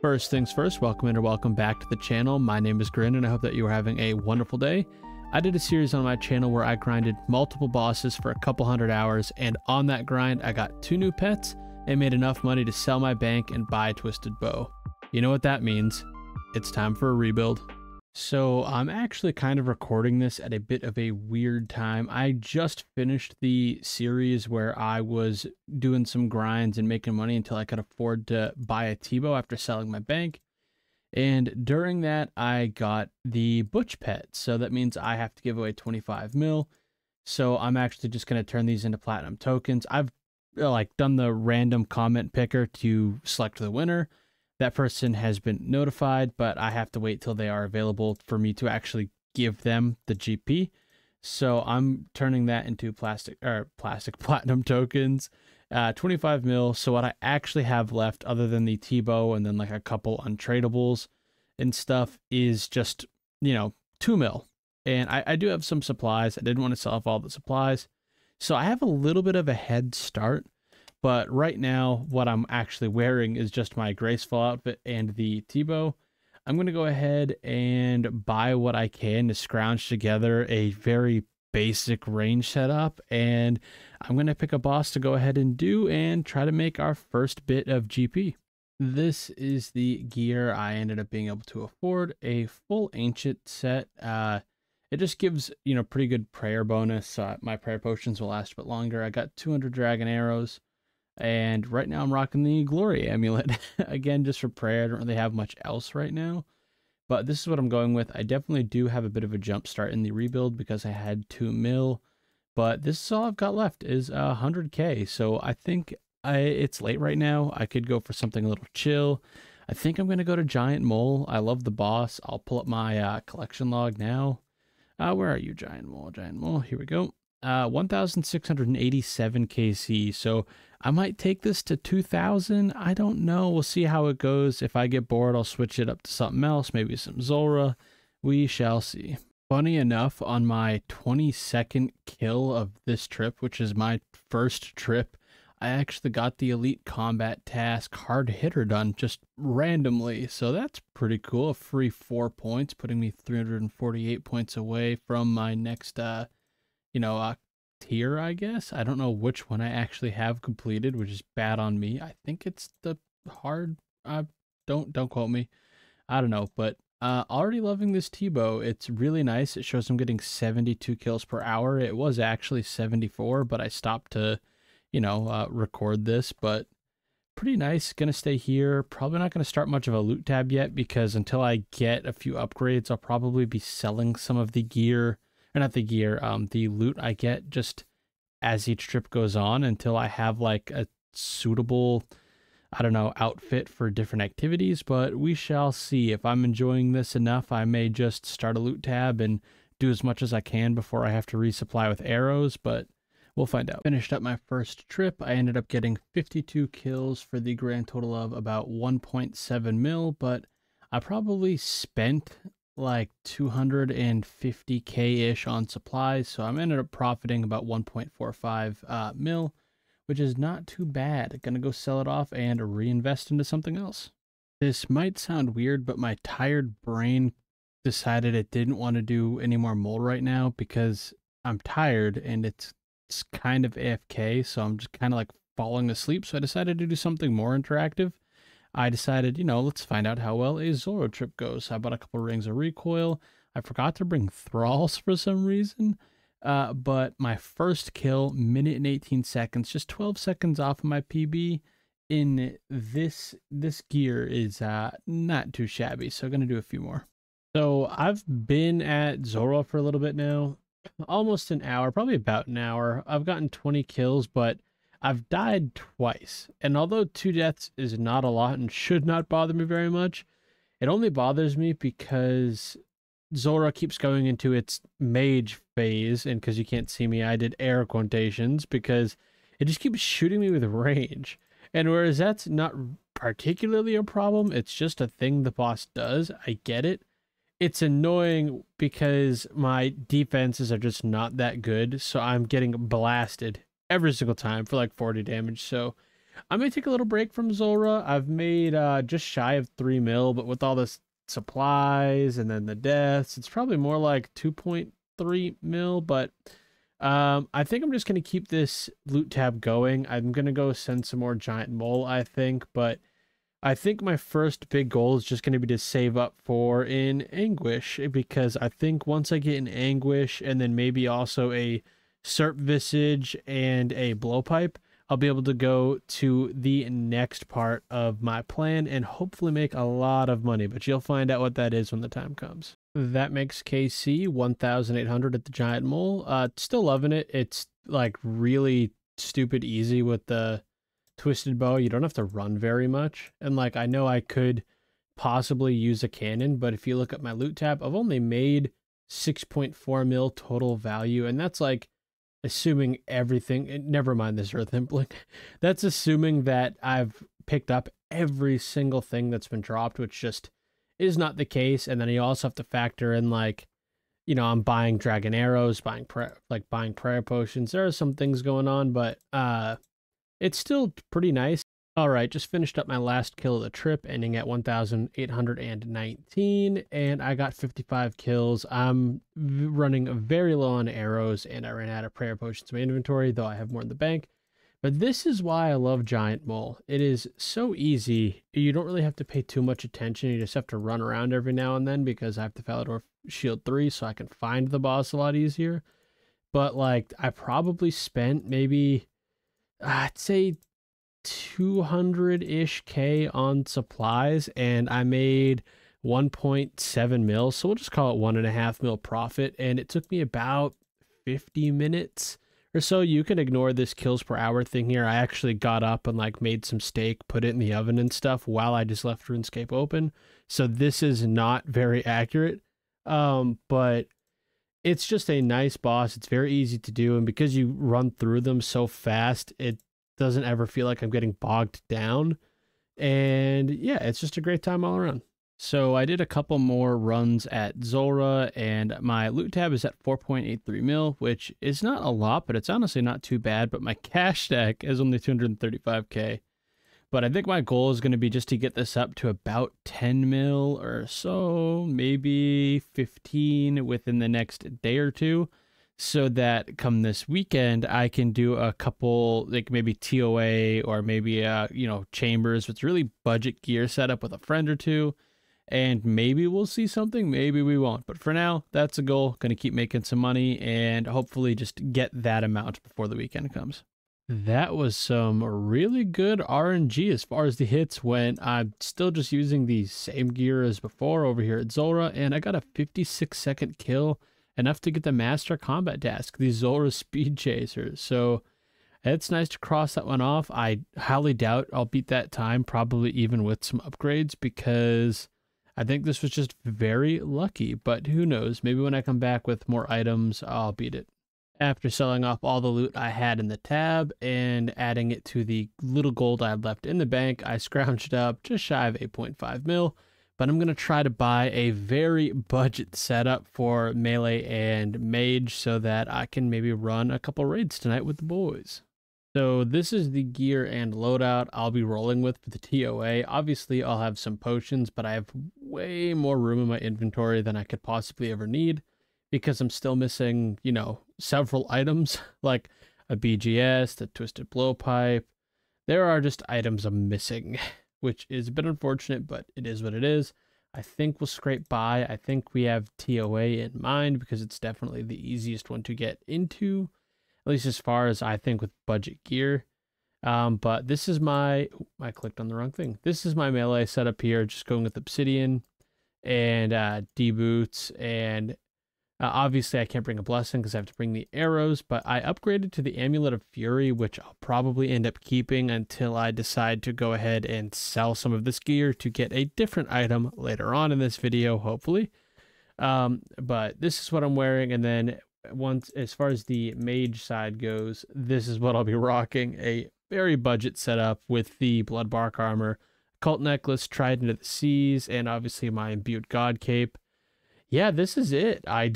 First things first, welcome in or welcome back to the channel. My name is Grin and I hope that you are having a wonderful day. I did a series on my channel where I grinded multiple bosses for a couple hundred hours, and on that grind I got 2 new pets and made enough money to sell my bank and buy a twisted bow. You know what that means. It's time for a rebuild. So I'm actually kind of recording this at a bit of a weird time. I just finished the series where I was doing some grinds and making money until I could afford to buy a T-bow after selling my bank. And during that, I got the Butch pet. So that means I have to give away 25 mil. So I'm actually just going to turn these into platinum tokens. I've done the random comment picker to select the winner. That person has been notified, but I have to wait till they are available for me to actually give them the GP. So I'm turning that into plastic platinum tokens, 25 mil. So what I actually have left, other than the T-bow and then like a couple untradables and stuff, is just, 2 mil. And I do have some supplies. I didn't want to sell off all the supplies, so I have a little bit of a head start. But right now, what I'm actually wearing is just my graceful outfit and the T-bow. I'm going to go ahead and buy what I can to scrounge together a very basic range setup. And I'm going to pick a boss to go ahead and do and try to make our first bit of GP. This is the gear I ended up being able to afford. A full ancient set. It just gives, pretty good prayer bonus. My prayer potions will last a bit longer. I got 200 dragon arrows. And right now I'm rocking the Glory Amulet. Again, just for prayer. I don't really have much else right now. But this is what I'm going with. I definitely do have a bit of a jump start in the rebuild because I had 2 mil. But this is all I've got left is 100k. So I think it's late right now. I could go for something a little chill. I think I'm going to go to Giant Mole. I love the boss. I'll pull up my collection log now. Where are you, Giant Mole? Giant Mole, here we go. 1,687 KC. So I might take this to 2,000. I don't know. We'll see how it goes. If I get bored, I'll switch it up to something else. Maybe some Zulrah. We shall see. Funny enough, on my 22nd kill of this trip, which is my first trip, I actually got the Elite Combat Task Hard Hitter done just randomly. So that's pretty cool. A free 4 points, putting me 348 points away from my next tier, I guess. I don't know which one I actually have completed, which is bad on me. I think it's the hard, don't quote me. I don't know, but already loving this T-bow. It's really nice. It shows I'm getting 72 kills per hour. It was actually 74, but I stopped to, record this, but pretty nice. Gonna stay here. Probably not gonna start much of a loot tab yet because until I get a few upgrades, I'll probably be selling some of the gear. Or not the gear, the loot I get just as each trip goes on until I have like a suitable, outfit for different activities. But we shall see. If I'm enjoying this enough, I may just start a loot tab and do as much as I can before I have to resupply with arrows, but we'll find out. Finished up my first trip. I ended up getting 52 kills for the grand total of about 1.7 mil, but I probably spent like 250k-ish on supplies, so I ended up profiting about 1.45 mil, which is not too bad. Gonna go sell it off and reinvest into something else. This might sound weird, but my tired brain decided it didn't want to do any more mole right now because I'm tired and it's kind of AFK, so I'm just kind of like falling asleep. So I decided to do something more interactive. I decided, let's find out how well a Zulrah trip goes. I bought a couple rings of recoil. I forgot to bring thralls for some reason. But my first kill, minute and 18 seconds, just 12 seconds off of my PB in this gear is not too shabby. So I'm going to do a few more. So I've been at Zulrah for a little bit now, almost an hour, probably about an hour. I've gotten 20 kills, but I've died twice, and although 2 deaths is not a lot and should not bother me very much, it only bothers me because Zulrah keeps going into its mage phase, and because you can't see me, I did air quotations because it just keeps shooting me with range. And whereas that's not particularly a problem, it's just a thing the boss does, I get it. It's annoying because my defenses are just not that good, so I'm getting blasted every single time for like 40 damage. So I may take a little break from Zulrah. I've made just shy of 3 mil, but with all this supplies and then the deaths, it's probably more like 2.3 mil. But I think I'm just going to keep this loot tab going. I'm going to go send some more giant mole, I think. But I think my first big goal is just going to be to save up for an Anguish, because I think once I get an Anguish and then maybe also a Serp Visage and a Blowpipe, I'll be able to go to the next part of my plan and hopefully make a lot of money, but you'll find out what that is when the time comes. That makes KC 1,800 at the giant mole. Still loving it. It's like really stupid easy with the twisted bow. You don't have to run very much. And like, I know I could possibly use a cannon, but if you look at my loot tab, I've only made 6.4 mil total value. And that's like assuming everything, never mind this earth impling. That's assuming that I've picked up every single thing that's been dropped, which just is not the case. And then you also have to factor in, like, you know, I'm buying dragon arrows, buying prayer potions. There are some things going on, but it's still pretty nice. All right, just finished up my last kill of the trip, ending at 1,819, and I got 55 kills. I'm running very low on arrows, and I ran out of prayer potions in my inventory, though I have more in the bank. But this is why I love Giant Mole. It is so easy. You don't really have to pay too much attention. You just have to run around every now and then, because I have the Falador Shield 3, so I can find the boss a lot easier. But, like, I probably spent maybe, I'd say, 200-ish K on supplies, and I made 1.7 mil, so we'll just call it 1.5 mil profit, and it took me about 50 minutes or so. You can ignore this kills per hour thing here. I actually got up and like made some steak, put it in the oven and stuff while I just left RuneScape open, so this is not very accurate, but it's just a nice boss. It's very easy to do, and because you run through them so fast, it doesn't ever feel like I'm getting bogged down. And yeah, it's just a great time all around. So I did a couple more runs at Zulrah, and my loot tab is at 4.83 mil, which is not a lot, but it's honestly not too bad. But my cash stack is only 235K. But I think my goal is going to be just to get this up to about 10 mil or so, maybe 15 within the next day or two, so that come this weekend, I can do a couple, like maybe TOA or maybe, you know, chambers with really budget gear setup with a friend or two. And maybe we'll see something, maybe we won't. But for now, that's a goal. Going to keep making some money and hopefully just get that amount before the weekend comes. That was some really good RNG as far as the hits went. I'm still just using the same gear as before over here at Zulrah, and I got a 56-second kill, enough to get the Master Combat task, the Zulrah Speed Chaser. So it's nice to cross that one off. I highly doubt I'll beat that time, probably even with some upgrades, because I think this was just very lucky. But who knows? Maybe when I come back with more items, I'll beat it. After selling off all the loot I had in the tab and adding it to the little gold I had left in the bank, I scrounged up just shy of 8.5 mil. But I'm going to try to buy a very budget setup for melee and mage so that I can maybe run a couple raids tonight with the boys. So this is the gear and loadout I'll be rolling with for the TOA. Obviously, I'll have some potions, but I have way more room in my inventory than I could possibly ever need, because I'm still missing, you know, several items like a BGS, the Twisted Blowpipe. There are just items I'm missing, which is a bit unfortunate, but it is what it is. I think we'll scrape by. I think we have TOA in mind because it's definitely the easiest one to get into, at least as far as I think with budget gear. But this is I clicked on the wrong thing. This is my melee setup here, just going with Obsidian and D-Boots, and obviously I can't bring a blessing because I have to bring the arrows, but I upgraded to the Amulet of Fury, which I'll probably end up keeping until I decide to go ahead and sell some of this gear to get a different item later on in this video, hopefully. But this is what I'm wearing, and then once, as far as the mage side goes, this is what I'll be rocking: a very budget setup with the Bloodbark armor, Cult Necklace, Trident of the Seas, and obviously my Imbued God Cape. Yeah, this is it. I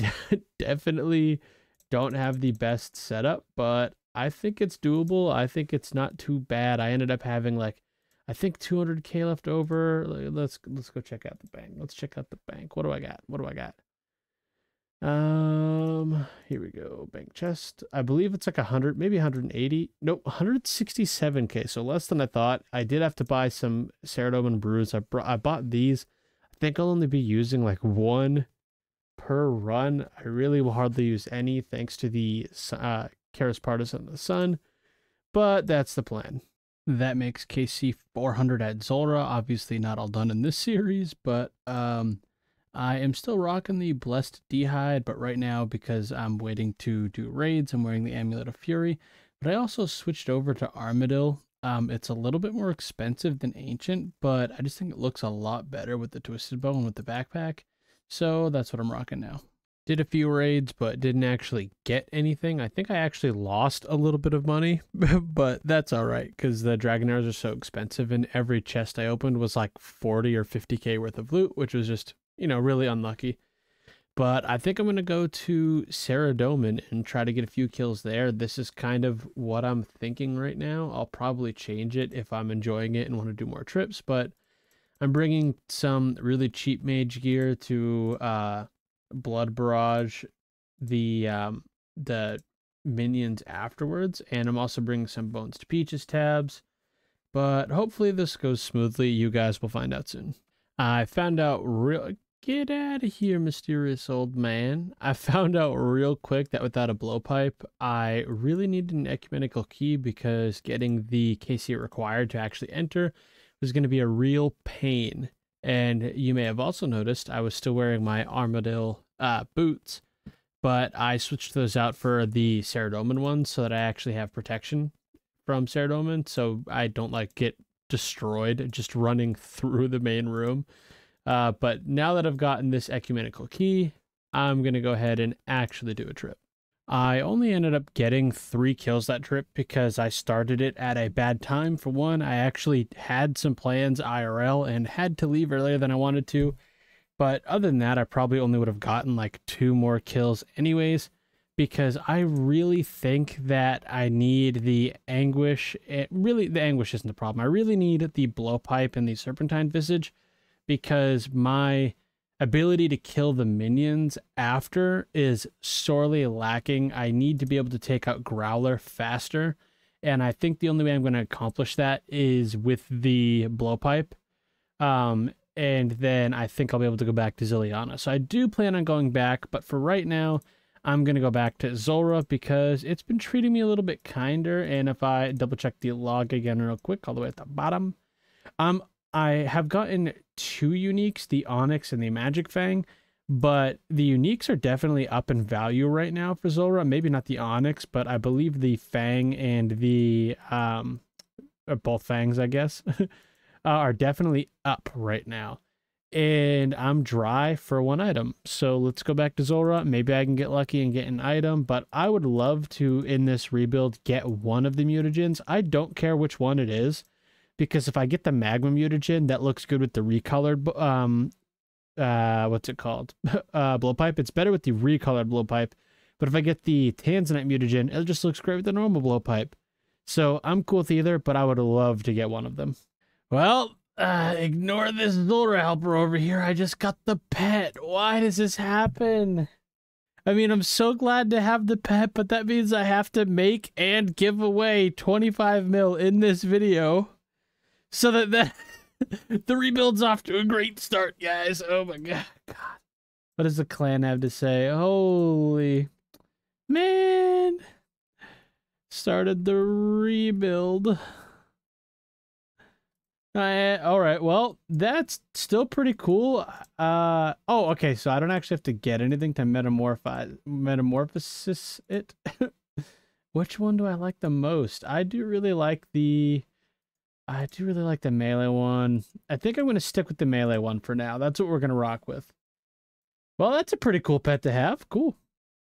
definitely don't have the best setup, but I think it's doable. I think it's not too bad. I ended up having like, I think 200K left over. Let's go check out the bank. Let's check out the bank. What do I got? What do I got? Here we go. Bank chest. I believe it's like 100, maybe 180. Nope, 167K. So less than I thought. I did have to buy some Saradomin brews. I bought these. I think I'll only be using like one per run. I really will hardly use any thanks to the Karis Partisan of the Sun, but that's the plan. That makes KC 400 at Zulrah. Obviously not all done in this series, but I am still rocking the Blessed D'hide, but right now, because I'm waiting to do raids, I'm wearing the Amulet of Fury. But I also switched over to Armadyl. It's a little bit more expensive than Ancient, but I just think it looks a lot better with the Twisted Bow and with the backpack. So that's what I'm rocking now. Did a few raids, but didn't actually get anything. I think I actually lost a little bit of money, but that's all right, because the Dragon Arrows are so expensive, and every chest I opened was like 40 or 50K worth of loot, which was just, you know, really unlucky. But I think I'm going to go to Saradomin and try to get a few kills there. This is kind of what I'm thinking right now. I'll probably change it if I'm enjoying it and want to do more trips, but I'm bringing some really cheap mage gear to Blood Barrage the minions afterwards, and I'm also bringing some Bones to Peaches tabs, but hopefully this goes smoothly. You guys will find out soon. I found out get out of here, mysterious old man. I found out real quick that without a blowpipe, I really needed an ecumenical key, because getting the KC required to actually enter was going to be a real pain. And you may have also noticed I was still wearing my Armadyl boots, but I switched those out for the Saradomin ones so that I actually have protection from Saradomin, so I don't like get destroyed just running through the main room. But now that I've gotten this ecumenical key, I'm going to go ahead and actually do a trip. I only ended up getting 3 kills that trip because I started it at a bad time. For one, I actually had some plans IRL and had to leave earlier than I wanted to. But other than that, I probably only would have gotten like 2 more kills anyways, because I really think that I need the Anguish. Really, the Anguish isn't the problem. I really need the Blowpipe and the Serpentine Visage, because my ability to kill the minions after is sorely lacking. I need to be able to take out Growler faster, and I think the only way I'm going to accomplish that is with the Blowpipe. And then I think I'll be able to go back to Zileana. So I do plan on going back, but for right now, I'm going to go back to Zulrah because it's been treating me a little bit kinder. And if I double check the log again real quick, all the way at the bottom, I have gotten 2 uniques, the Onyx and the Magic Fang, but the uniques are definitely up in value right now for Zulrah. Maybe not the Onyx, but I believe the Fang and the, both Fangs, I guess, are definitely up right now. And I'm dry for 1 item. So let's go back to Zulrah. Maybe I can get lucky and get an item, but I would love to, in this rebuild, get one of the mutagens. I don't care which one it is, because if I get the Magma mutagen, that looks good with the recolored, what's it called? Blowpipe. It's better with the recolored Blowpipe. But if I get the Tanzanite mutagen, it just looks great with the normal Blowpipe. So I'm cool with either, but I would love to get one of them. Well, ignore this Zulrah helper over here. I just got the pet. Why does this happen? I mean, I'm so glad to have the pet, but that means I have to make and give away 25 mil in this video so that the rebuild's off to a great start, guys. Oh my god. What does the clan have to say? Holy man. Started the rebuild. All right, well, that's still pretty cool. Oh, okay, so I don't actually have to get anything to metamorphosis it. Which one do I like the most? I do really like the melee one. I think I'm going to stick with the melee one for now. That's what we're going to rock with. Well, that's a pretty cool pet to have. Cool.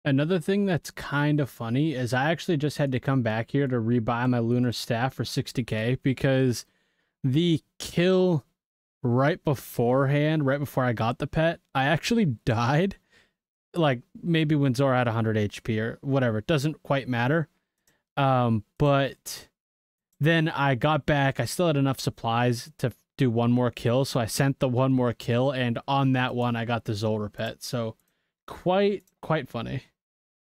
Another thing that's kind of funny is I actually just had to come back here to rebuy my Lunar Staff for 60k because the kill right beforehand, right before I got the pet, I actually died. Like maybe when Zulrah had 100 HP or whatever. It doesn't quite matter. But then I got back. I still had enough supplies to do one more kill, so I sent the one more kill, and on that one I got the Zolra pet. So quite funny.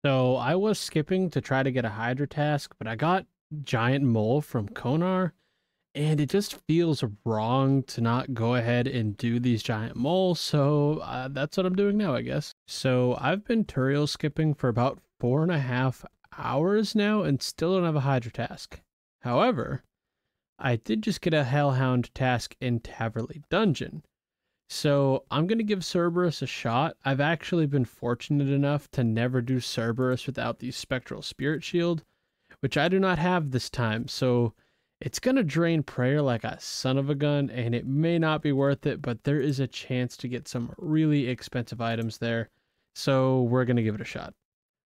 So I was skipping to try to get a Hydra task, but I got Giant Mole from Konar, and it just feels wrong to not go ahead and do these Giant Moles, so that's what I'm doing now, I guess. So I've been Turiel skipping for about 4.5 hours now and still don't have a Hydra task. However, I did just get a Hellhound task in Taverley Dungeon. So I'm going to give Cerberus a shot. I've actually been fortunate enough to never do Cerberus without the Spectral Spirit Shield, which I do not have this time. So it's going to drain prayer like a son of a gun, and it may not be worth it, but there is a chance to get some really expensive items there. So we're going to give it a shot.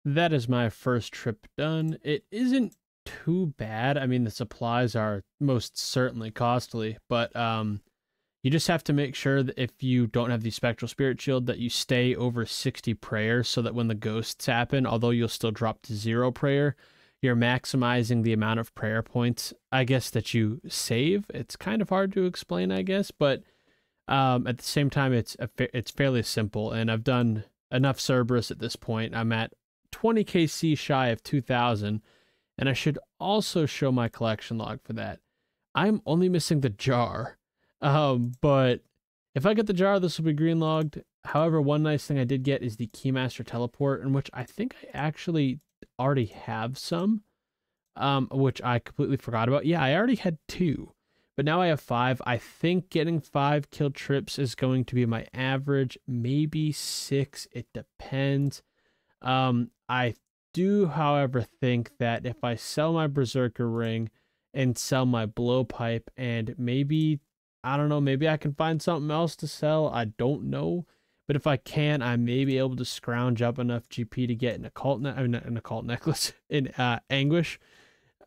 That is my first trip done. It isn't too bad. I mean, the supplies are most certainly costly, but you just have to make sure that if you don't have the Spectral Spirit Shield, that you stay over 60 prayer so that when the ghosts happen, although you'll still drop to 0 prayer, you're maximizing the amount of prayer points, I guess, that you save. It's kind of hard to explain, I guess, but at the same time, it's fairly simple, and I've done enough Cerberus at this point. I'm at 20 KC shy of 2,000, and I should also show my collection log for that. I'm only missing the jar. But if I get the jar, this will be green logged. However, one nice thing I did get is the Keymaster Teleport, in which I think I actually already have some, which I completely forgot about. Yeah, I already had 2, but now I have 5. I think getting 5 kill trips is going to be my average, maybe 6. It depends. I do, however, think that if I sell my Berserker ring and sell my blowpipe and maybe, I don't know, maybe I can find something else to sell. I don't know. But if I can, I may be able to scrounge up enough GP to get an occult necklace in Anguish.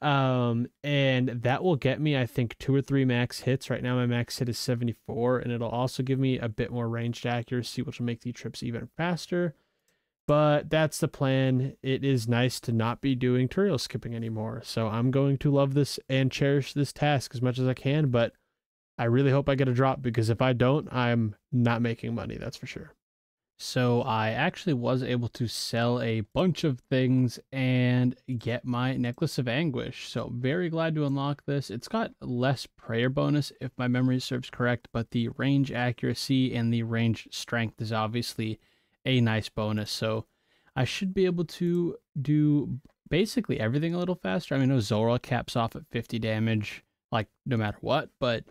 And that will get me, I think, 2 or 3 max hits. Right now my max hit is 74, and it'll also give me a bit more ranged accuracy, which will make the trips even faster. But that's the plan. It is nice to not be doing Turiel skipping anymore. So I'm going to love this and cherish this task as much as I can, but I really hope I get a drop, because if I don't, I'm not making money, that's for sure. So I actually was able to sell a bunch of things and get my Necklace of Anguish. So very glad to unlock this. It's got less prayer bonus if my memory serves correct, but the range accuracy and the range strength is obviously a nice bonus. So I should be able to do basically everything a little faster. I mean, Zolra caps off at 50 damage, like no matter what, but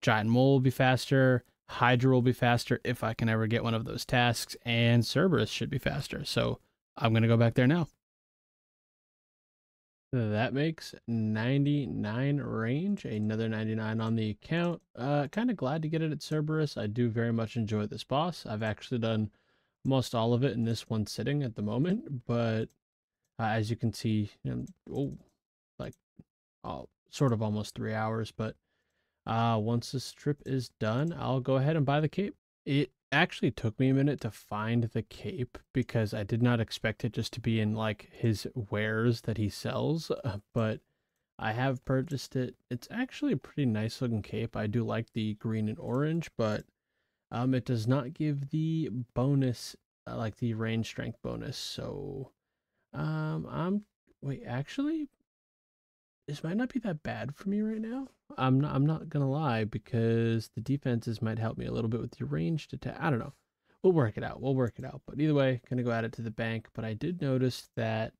Giant Mole will be faster, Hydra will be faster if I can ever get one of those tasks, and Cerberus should be faster. So I'm going to go back there now. That makes 99 range, another 99 on the account. Kind of glad to get it at Cerberus. I do very much enjoy this boss. I've actually done most all of it in this one sitting at the moment, but as you can see, sort of almost 3 hours, but once this trip is done, I'll go ahead and buy the cape. It actually took me a minute to find the cape because I did not expect it just to be in like his wares that he sells, but I have purchased it. It's actually a pretty nice looking cape. I do like the green and orange, but it does not give the bonus, like the range strength bonus. So wait, actually, this might not be that bad for me right now. I'm not gonna lie, because the defenses might help me a little bit with the ranged attack. I don't know. We'll work it out. But either way, gonna go add it to the bank. But I did notice that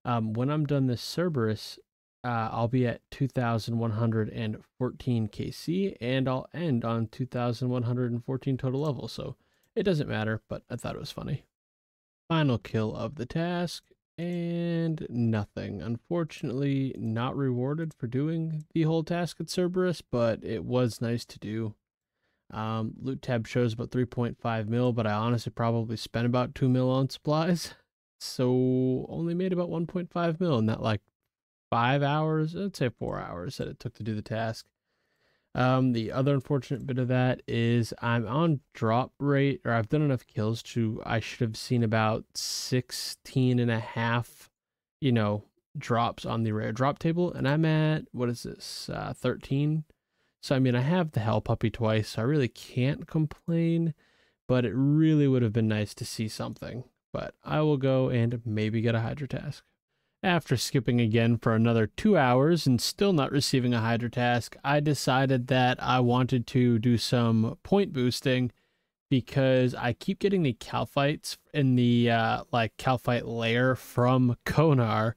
when I'm done this Cerberus, I'll be at 2,114 KC, and I'll end on 2,114 total level. So it doesn't matter, but I thought it was funny. Final kill of the task. And nothing. Unfortunately, not rewarded for doing the whole task at Cerberus, but it was nice to do. Loot tab shows about 3.5 mil, but I honestly probably spent about 2 mil on supplies. So only made about 1.5 mil in that like 5 hours, I'd say 4 hours that it took to do the task. The other unfortunate bit of that is I'm on drop rate, or I've done enough kills to, I should have seen about 16.5, drops on the rare drop table, and I'm at, what is this, 13? So, I mean, I have the Hell Puppy twice, so I really can't complain, but it really would have been nice to see something. But I will go and maybe get a Hydra task. After skipping again for another 2 hours and still not receiving a Hydra task, I decided that I wanted to do some point boosting because I keep getting the Calphites in the like Calphite lair from Konar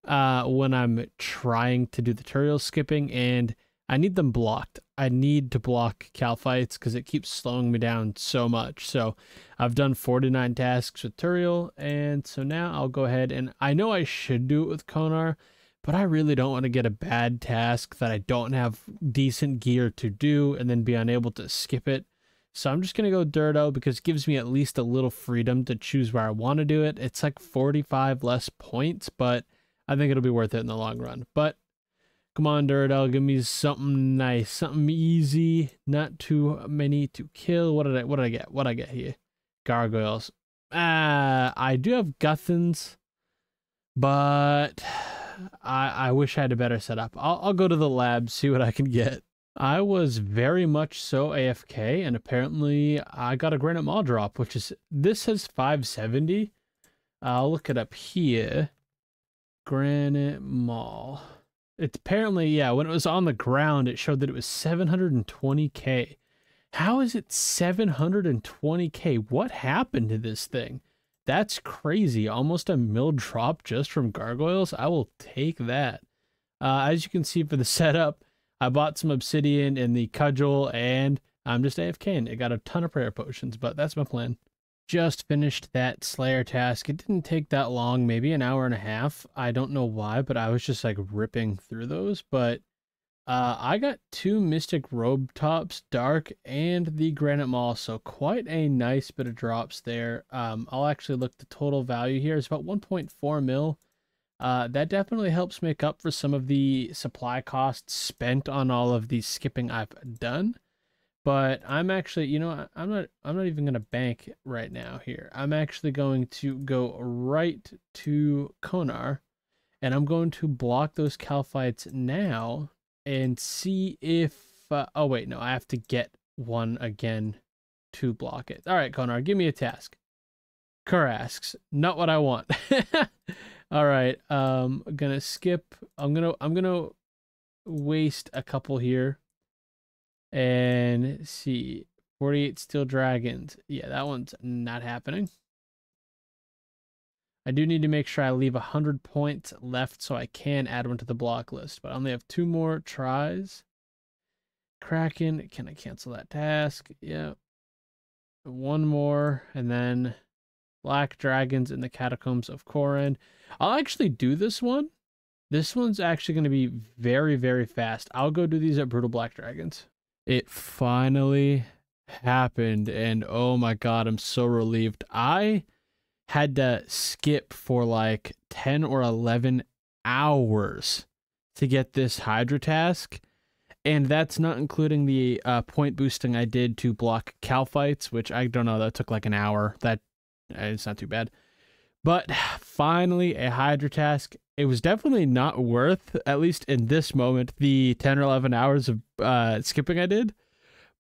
when I'm trying to do the tutorial skipping, and I need them blocked. I need to block Calphites because it keeps slowing me down so much. So I've done 49 tasks with Turiel, and so now I'll go ahead, and I know I should do it with Konar, but I really don't want to get a bad task that I don't have decent gear to do and then be unable to skip it. So I'm just going to go Dirto because it gives me at least a little freedom to choose where I want to do it. It's like 45 less points, but I think it'll be worth it in the long run. But come on, Dirto, give me something nice, something easy, not too many to kill. What did I get? What did I get here? Gargoyles. I do have Guthans, but I wish I had a better setup. I'll go to the lab, see what I can get. I was very much so AFK, and apparently I got a Granite Maw drop, which is, this has 570. I'll look it up here. Granite Maw. It's apparently, yeah, when it was on the ground, it showed that it was 720k. How is it 720k? What happened to this thing? That's crazy. Almost a mil drop just from gargoyles. I will take that. As you can see for the setup, I bought some obsidian in the cudgel, and I'm just AFKing. It got a ton of prayer potions, but that's my plan. Just finished that Slayer task. It didn't take that long, maybe an hour and a half. I don't know why, but I was just like ripping through those. But I got 2 Mystic Robe Tops, Dark, and the Granite Maw, so quite a nice bit of drops there. I'll actually look the total value here. It's about 1.4 mil. That definitely helps make up for some of the supply costs spent on all of the skipping I've done. But I'm actually, you know, I'm not even going to bank right now here. I'm actually going to go right to Konar, and I'm going to block those Calphites now and see if, oh wait, no, I have to get one again to block it. All right, Konar, give me a task. Kurasks, not what I want. All right, I'm gonna skip. I'm gonna waste a couple here. And see, 48 Steel Dragons. Yeah, that one's not happening. I do need to make sure I leave 100 points left so I can add one to the block list, but I only have 2 more tries. Kraken, can I cancel that task? Yeah. 1 more, and then Black Dragons in the Catacombs of Koran. I'll actually do this one. This one's actually going to be very, very fast. I'll go do these at Brutal Black Dragons. It finally happened, and oh my god, I'm so relieved. I had to skip for like 10 or 11 hours to get this Hydra task, and that's not including the point boosting I did to block Calphites, which I don't know, that took like an hour. That it's not too bad. But finally, a Hydra task. It was definitely not worth, at least in this moment, the 10 or 11 hours of skipping I did.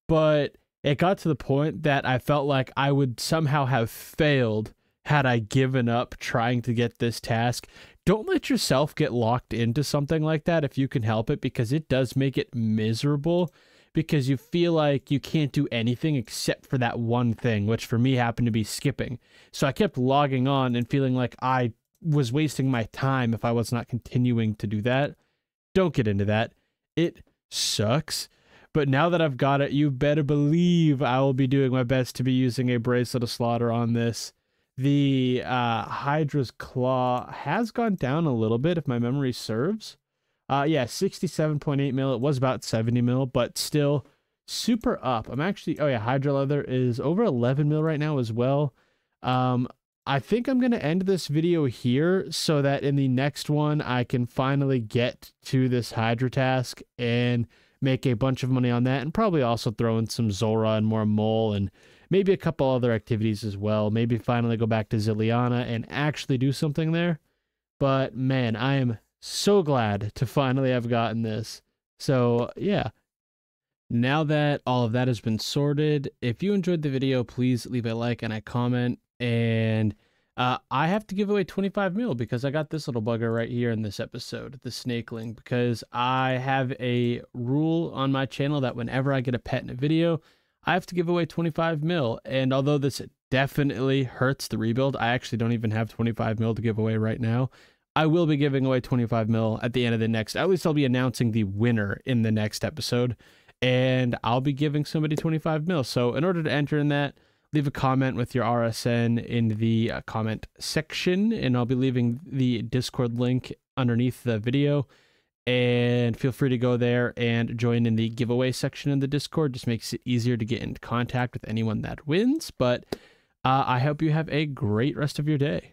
But it got to the point that I felt like I would somehow have failed had I given up trying to get this task. Don't let yourself get locked into something like that if you can help it, because it does make it miserable, because you feel like you can't do anything except for that one thing, which for me happened to be skipping. So I kept logging on and feeling like I was wasting my time if I was not continuing to do that. Don't get into that. It sucks. But now that I've got it, you better believe I will be doing my best to be using a Bracelet of Slaughter on this. The Hydra's Claw has gone down a little bit if my memory serves. Yeah, 67.8 mil. It was about 70 mil, but still super up. I'm actually, oh yeah, Hydra Leather is over 11 mil right now as well. I think I'm going to end this video here so that in the next one, I can finally get to this Hydra task and make a bunch of money on that, and probably also throw in some Zora and more Mole and maybe a couple other activities as well. Maybe finally go back to Ziliana and actually do something there. but man, I am so glad to finally have gotten this. So yeah, now that all of that has been sorted, if you enjoyed the video, please leave a like and a comment. And I have to give away 25 mil because I got this little bugger right here in this episode, the snakeling, because I have a rule on my channel that whenever I get a pet in a video, I have to give away 25 mil. And although this definitely hurts the rebuild, I actually don't even have 25 mil to give away right now. I will be giving away 25 mil at the end of the next, at least I'll be announcing the winner in the next episode, and I'll be giving somebody 25 mil. So in order to enter in that, leave a comment with your RSN in the comment section, and I'll be leaving the Discord link underneath the video. And feel free to go there and join in the giveaway section in the Discord. Just makes it easier to get in contact with anyone that wins. But I hope you have a great rest of your day.